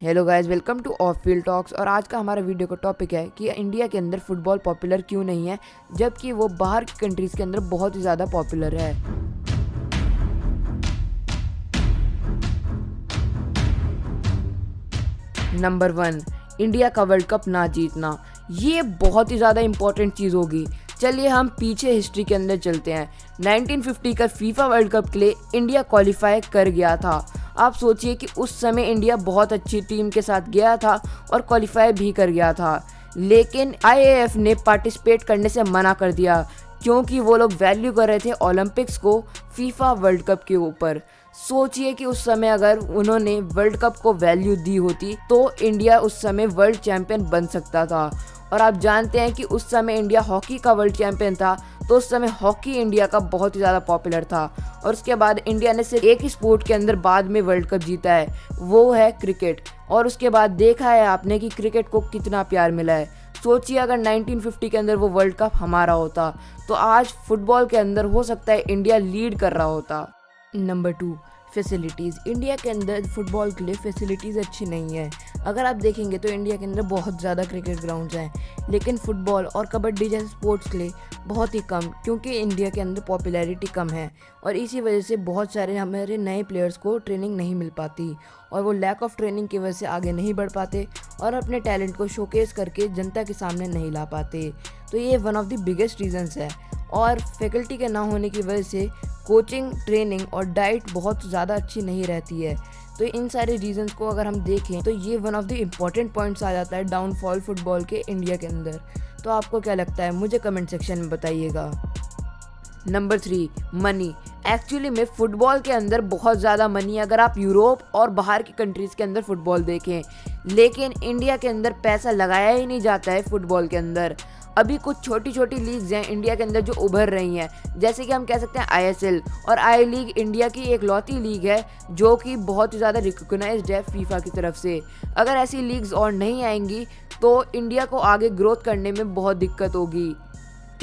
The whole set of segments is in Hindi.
Hello guys, welcome two of field talks. और आज का हमारा वीडियो का टॉपिक है कि इंडिया के अंदर फुटबॉल पॉपुलर क्यों नहीं है, जबकि वो बाहर की कंट्रीज़ के अंदर बहुत ही ज़्यादा पॉपुलर है। नंबर 1, इंडिया का वर्ल्ड कप ना जीतना। ये बहुत ही ज़्यादा इम्पोर्टेंट चीज़ होगी। चलिए हम पीछे हिस्ट्री के अंदर चलते हैं। 1950 का फीफा वर्ल्ड कप के लिए इंडिया क्वालिफाई कर गया था। आप सोचिए कि उस समय इंडिया बहुत अच्छी टीम के साथ गया था और क्वालिफाई भी कर गया था, लेकिन आईएएफ ने पार्टिसिपेट करने से मना कर दिया क्योंकि वो लोग वैल्यू कर रहे थे ओलंपिक्स को फीफा वर्ल्ड कप के ऊपर। सोचिए कि उस समय अगर उन्होंने वर्ल्ड कप को वैल्यू दी होती तो इंडिया उस समय वर्ल्ड चैंपियन बन सकता था। और आप जानते हैं कि उस समय इंडिया हॉकी का वर्ल्ड चैंपियन था, तो उस समय हॉकी इंडिया का बहुत ही ज़्यादा पॉपुलर था। और उसके बाद इंडिया ने सिर्फ एक ही स्पोर्ट के अंदर बाद में वर्ल्ड कप जीता है, वो है क्रिकेट। और उसके बाद देखा है आपने कि क्रिकेट को कितना प्यार मिला है। सोचिए अगर 1950 के अंदर वो वर्ल्ड कप हमारा होता तो आज फुटबॉल के अंदर हो सकता है इंडिया लीड कर रहा होता। Number 2, facilities. इंडिया के अंदर फुटबॉल के लिए फैसिलिटीज़ अच्छी नहीं है। अगर आप देखेंगे तो इंडिया के अंदर बहुत ज़्यादा क्रिकेट ग्राउंड्स हैं, लेकिन फुटबॉल और कबड्डी जैसे स्पोर्ट्स के लिए बहुत ही कम, क्योंकि इंडिया के अंदर पॉपुलैरिटी कम है। और इसी वजह से बहुत सारे हमारे नए प्लेयर्स को ट्रेनिंग नहीं मिल पाती और वो लैक ऑफ ट्रेनिंग की वजह से आगे नहीं बढ़ पाते और अपने टैलेंट को शोकेस करके जनता के सामने नहीं ला पाते। तो ये one of the biggest reasons है। और फैकल्टी के ना होने की वजह से कोचिंग, ट्रेनिंग और डाइट बहुत ज़्यादा अच्छी नहीं रहती है। तो इन सारे रीजंस को अगर हम देखें तो ये one of the important points आ जाता है डाउनफॉल फुटबॉल के इंडिया के अंदर। तो आपको क्या लगता है, मुझे कमेंट सेक्शन में बताइएगा। Number 3, money. एक्चुअली में फ़ुटबॉल के अंदर बहुत ज़्यादा मनी है अगर आप यूरोप और बाहर की कंट्रीज़ के अंदर फ़ुटबॉल देखें, लेकिन इंडिया के अंदर पैसा लगाया ही नहीं जाता है फ़ुटबॉल के अंदर। अभी कुछ छोटी छोटी लीग्स हैं इंडिया के अंदर जो उभर रही हैं, जैसे कि हम कह सकते हैं आईएसएल और आई लीग इंडिया की एक लौती लीग है जो कि बहुत ही ज़्यादा रिकॉग्नाइज्ड है फीफा की तरफ से। अगर ऐसी लीग्स और नहीं आएंगी तो इंडिया को आगे ग्रोथ करने में बहुत दिक्कत होगी।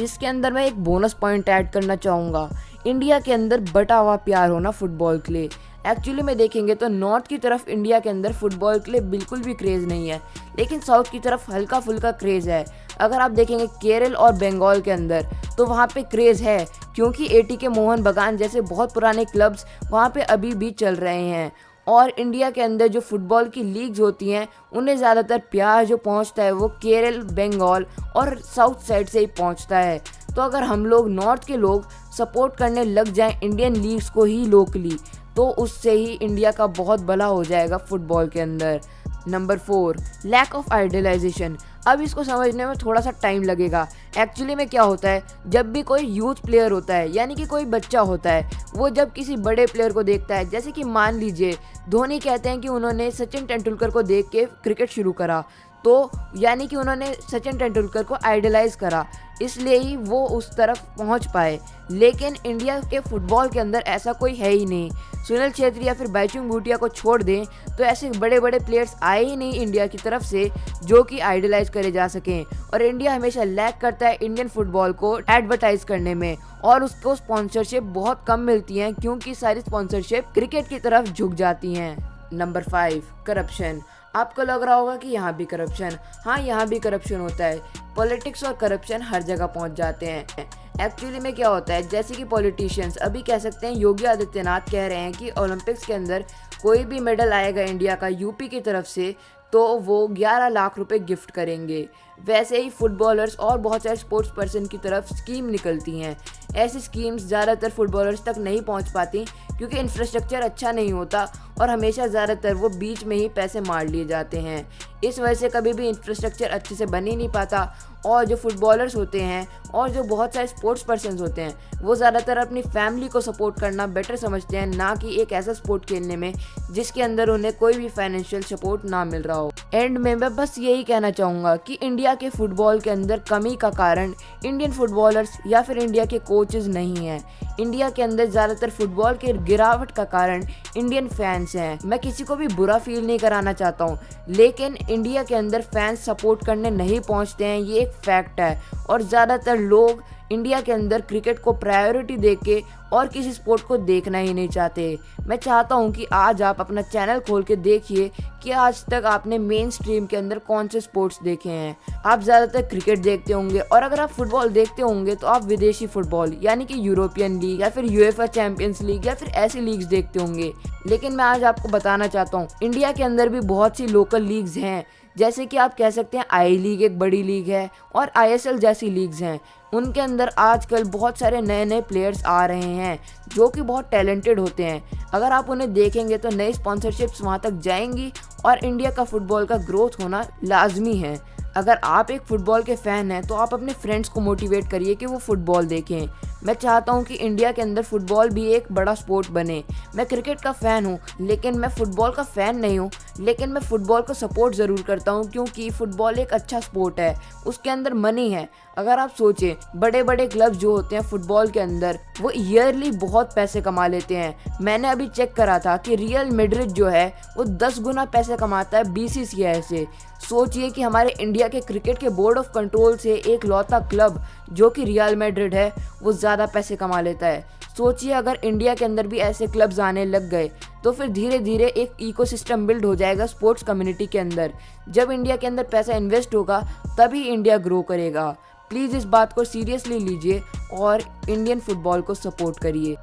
इसके अंदर मैं एक बोनस पॉइंट ऐड करना चाहूँगा। इंडिया के अंदर बटा हुआ प्यार होना फुटबॉल के लिए। एक्चुअली में देखेंगे तो नॉर्थ की तरफ इंडिया के अंदर फुटबॉल के लिए बिल्कुल भी क्रेज़ नहीं है, लेकिन साउथ की तरफ हल्का फुल्का क्रेज़ है। अगर आप देखेंगे केरल और बंगाल के अंदर तो वहाँ पे क्रेज़ है, क्योंकि एटीके मोहन बगान जैसे बहुत पुराने क्लब्स वहाँ पे अभी भी चल रहे हैं। और इंडिया के अंदर जो फुटबॉल की लीग्स होती हैं उन्हें ज़्यादातर प्यार जो पहुंचता है वो केरल, बंगाल और साउथ साइड से ही पहुंचता है। तो अगर हम लोग नॉर्थ के लोग सपोर्ट करने लग जाएं इंडियन लीग्स को ही लोकली, तो उससे ही इंडिया का बहुत भला हो जाएगा फुटबॉल के अंदर। Number 4, lack of idealization. अब इसको समझने में थोड़ा सा टाइम लगेगा। एक्चुअली में क्या होता है, जब भी कोई यूथ प्लेयर होता है यानी कि कोई बच्चा होता है, वो जब किसी बड़े प्लेयर को देखता है, जैसे कि मान लीजिए धोनी कहते हैं कि उन्होंने सचिन तेंदुलकर को देख के क्रिकेट शुरू करा, तो यानी कि उन्होंने सचिन तेंदुलकर को आइडलाइज करा, इसलिए ही वो उस तरफ पहुंच पाए। लेकिन इंडिया के फुटबॉल के अंदर ऐसा कोई है ही नहीं। सुनील छेत्री या फिर बाईचुंग भूटिया को छोड़ दें तो ऐसे बड़े बड़े प्लेयर्स आए ही नहीं इंडिया की तरफ से जो कि आइडलाइज करे जा सकें। और इंडिया हमेशा लैक करता है इंडियन फुटबॉल को एडवर्टाइज करने में, और उसको स्पॉन्सरशिप बहुत कम मिलती हैं क्योंकि सारी स्पॉन्सरशिप क्रिकेट की तरफ झुक जाती हैं। Number 5, corruption. आपको लग रहा होगा कि यहाँ भी करप्शन, हाँ यहाँ भी करप्शन होता है। पॉलिटिक्स और करप्शन हर जगह पहुँच जाते हैं। एक्चुअली में क्या होता है, जैसे कि पॉलिटिशियंस अभी कह सकते हैं योगी आदित्यनाथ कह रहे हैं कि ओलंपिक्स के अंदर कोई भी मेडल आएगा इंडिया का यूपी की तरफ से तो वो 11 लाख रुपए गिफ्ट करेंगे। वैसे ही फुटबॉलर्स और बहुत सारे स्पोर्ट्स पर्सन की तरफ स्कीम निकलती हैं। ऐसी स्कीम्स ज़्यादातर फुटबॉलर्स तक नहीं पहुंच पाती क्योंकि इंफ्रास्ट्रक्चर अच्छा नहीं होता और हमेशा ज़्यादातर वो बीच में ही पैसे मार लिए जाते हैं। इस वजह से कभी भी इंफ्रास्ट्रक्चर अच्छे से बन ही नहीं पाता। और जो फुटबॉलर्स होते हैं और जो बहुत सारे स्पोर्ट्स पर्सन्स होते हैं वो ज़्यादातर अपनी फैमिली को सपोर्ट करना बेटर समझते हैं, ना कि एक ऐसा स्पोर्ट खेलने में जिसके अंदर उन्हें कोई भी फाइनेंशियल सपोर्ट ना मिल रहा हो। एंड में मैं बस यही कहना चाहूँगा कि इंडिया के फुटबॉल के अंदर कमी का कारण इंडियन फुटबॉलर्स या फिर इंडिया के कोचेज़ नहीं हैं। इंडिया के अंदर ज़्यादातर फुटबॉल के गिरावट का कारण इंडियन फैंस हैं। मैं किसी को भी बुरा फील नहीं कराना चाहता हूँ, लेकिन इंडिया के अंदर फैंस सपोर्ट करने नहीं पहुँचते हैं, ये एक फैक्ट है। और ज़्यादातर लोग इंडिया के अंदर क्रिकेट को प्रायोरिटी देके और किसी स्पोर्ट को देखना ही नहीं चाहते। मैं चाहता हूँ कि आज आप अपना चैनल खोल के देखिए कि आज तक आपने मेन स्ट्रीम के अंदर कौन से स्पोर्ट्स देखे हैं। आप ज़्यादातर क्रिकेट देखते होंगे, और अगर आप फुटबॉल देखते होंगे तो आप विदेशी फुटबॉल यानी कि यूरोपियन लीग या फिर यूएफए चैंपियंस लीग या फिर ऐसी लीग्स देखते होंगे। लेकिन मैं आज आपको बताना चाहता हूँ इंडिया के अंदर भी बहुत सी लोकल लीग्स हैं, जैसे कि आप कह सकते हैं आई लीग एक बड़ी लीग है और आईएसएल जैसी लीग्स हैं। उनके अंदर आजकल बहुत सारे नए नए प्लेयर्स आ रहे हैं जो कि बहुत टैलेंटेड होते हैं। अगर आप उन्हें देखेंगे तो नई स्पॉन्सरशिप्स वहाँ तक जाएंगी और इंडिया का फुटबॉल का ग्रोथ होना लाजमी है। अगर आप एक फ़ुटबॉल के फ़ैन हैं तो आप अपने फ्रेंड्स को मोटिवेट करिए कि वो फ़ुटबॉल देखें। मैं चाहता हूं कि इंडिया के अंदर फ़ुटबॉल भी एक बड़ा स्पोर्ट बने। मैं क्रिकेट का फ़ैन हूं, लेकिन मैं फ़ुटबॉल का फ़ैन नहीं हूं, लेकिन मैं फ़ुटबॉल को सपोर्ट ज़रूर करता हूं क्योंकि फ़ुटबॉल एक अच्छा स्पोर्ट है, उसके अंदर मनी है। अगर आप सोचें बड़े बड़े क्लब जो होते हैं फ़ुटबॉल के अंदर वो ईयरली बहुत पैसे कमा लेते हैं। मैंने अभी चेक करा था कि रियल मैड्रिड जो है वो 10 गुना पैसे कमाता है बीसीसीआई से। सोचिए कि हमारे इंडिया के क्रिकेट के बोर्ड ऑफ कंट्रोल से एक लौता क्लब जो कि रियल मैड्रिड है वो ज़्यादा पैसे कमा लेता है। सोचिए अगर इंडिया के अंदर भी ऐसे क्लब्स आने लग गए तो फिर धीरे धीरे एक इकोसिस्टम बिल्ड हो जाएगा स्पोर्ट्स कम्युनिटी के अंदर। जब इंडिया के अंदर पैसा इन्वेस्ट होगा तभी इंडिया ग्रो करेगा। प्लीज़ इस बात को सीरियसली लीजिए और इंडियन फुटबॉल को सपोर्ट करिए।